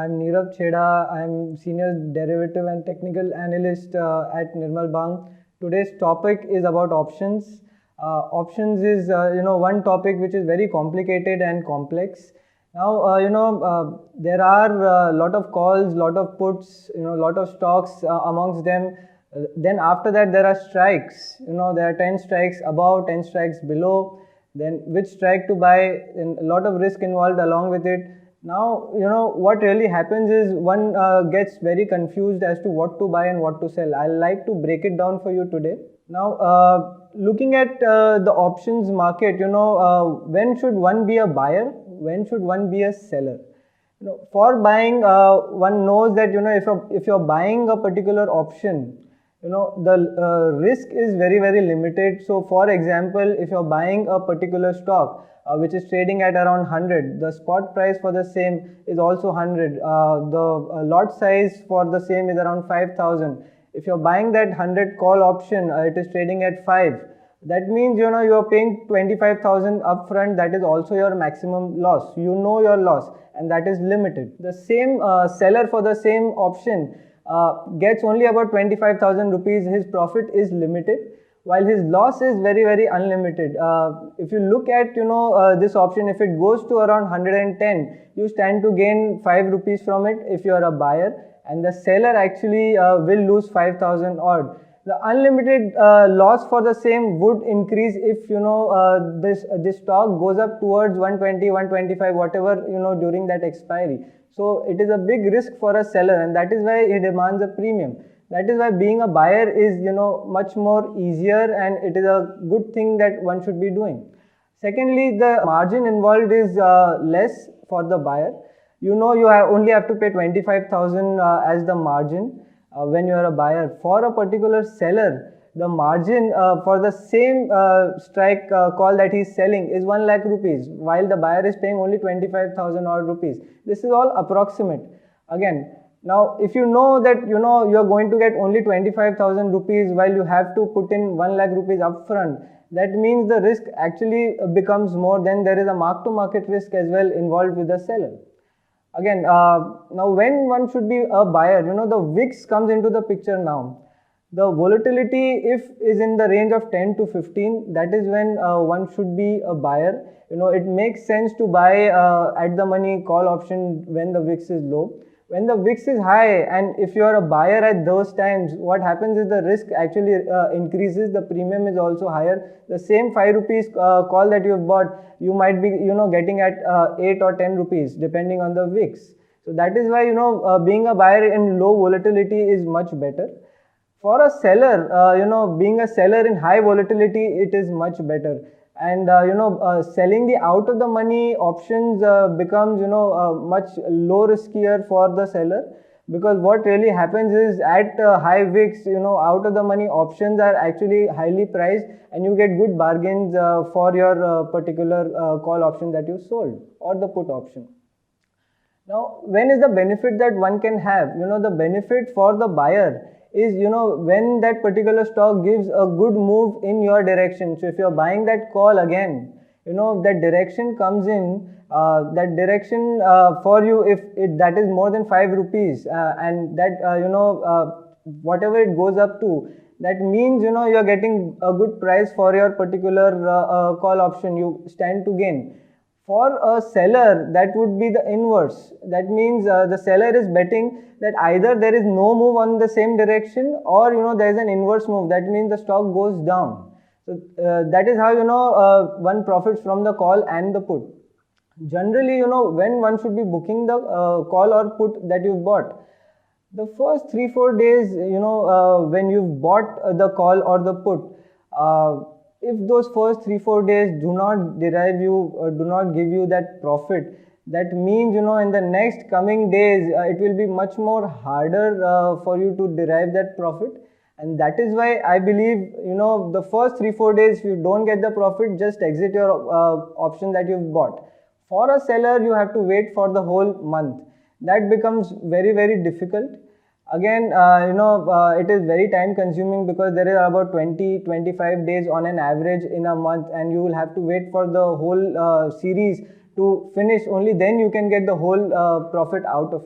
I'm Nirav Chheda. I'm Senior Derivative and Technical Analyst at Nirmal Bang. Today's topic is about options. Options is one topic which is very complicated and complex. Now there are a lot of calls, lot of puts, lot of stocks amongst them. Then after that there are strikes. There are 10 strikes above, 10 strikes below. Then which strike to buy, and a lot of risk involved along with it. Now, what really happens is one gets very confused as to what to buy and what to sell. I'd like to break it down for you today. Now, looking at the options market, when should one be a buyer? When should one be a seller? For buying, one knows that, if you're buying a particular option, the risk is very, very limited. So, for example, if you're buying a particular stock, which is trading at around 100, the spot price for the same is also 100. The lot size for the same is around 5,000. If you're buying that 100 call option, it is trading at 5. That means, you are paying 25,000 upfront. That is also your maximum loss. You know your loss, and that is limited. The same seller for the same option gets only about 25,000 rupees. His profit is limited, while his loss is very, very unlimited. If you look at this option, if it goes to around 110, you stand to gain 5 rupees from it if you are a buyer, and the seller actually will lose 5,000 odd. The unlimited loss for the same would increase if this stock goes up towards 120, 125, whatever during that expiry. So it is a big risk for a seller, and that is why he demands a premium. That is why being a buyer is much more easier, and it is a good thing that one should be doing. Secondly, the margin involved is less for the buyer. You only have to pay 25,000 as the margin when you are a buyer. For a particular seller, the margin for the same strike call that he is selling is 1 lakh rupees, while the buyer is paying only 25,000 odd rupees. This is all approximate. Again, now if you know that you are going to get only 25,000 rupees while you have to put in 1 lakh rupees upfront, that means the risk actually becomes more. Then there is a mark to market risk as well involved with the seller. Again, now when one should be a buyer, the VIX comes into the picture now. The volatility, if is in the range of 10 to 15, that is when one should be a buyer. It makes sense to buy at the money call option when the VIX is low. When the VIX is high, and if you are a buyer at those times, what happens is the risk actually increases. The premium is also higher. The same 5 rupees call that you have bought, you might be getting at 8 or 10 rupees depending on the VIX. So that is why being a buyer in low volatility is much better. For a seller, being a seller in high volatility, it is much better. And selling the out of the money options becomes much low riskier for the seller, because what really happens is at high VIX, out of the money options are actually highly priced, and you get good bargains for your particular call option that you sold, or the put option. Now, when is the benefit that one can have? The benefit for the buyer is when that particular stock gives a good move in your direction. So if you're buying that call again, that direction comes in, that direction for you, if that is more than 5 rupees and that whatever it goes up to, that means you're getting a good price for your particular call option. You stand to gain. For a seller, that would be the inverse. That means the seller is betting that either there is no move on the same direction, or there is an inverse move. That means the stock goes down. So that is how one profits from the call and the put. Generally, when one should be booking the call or put that you've bought, the first 3-4 days, when you've bought the call or the put, if those first 3-4 days do not derive you, do not give you that profit, that means in the next coming days it will be much more harder for you to derive that profit. And that is why I believe the first 3-4 days, if you don't get the profit, just exit your option that you've bought. For a seller, you have to wait for the whole month. That becomes very, very difficult. Again, it is very time consuming, because there are about 20-25 days on an average in a month, and you will have to wait for the whole series to finish. Only then you can get the whole profit out of it.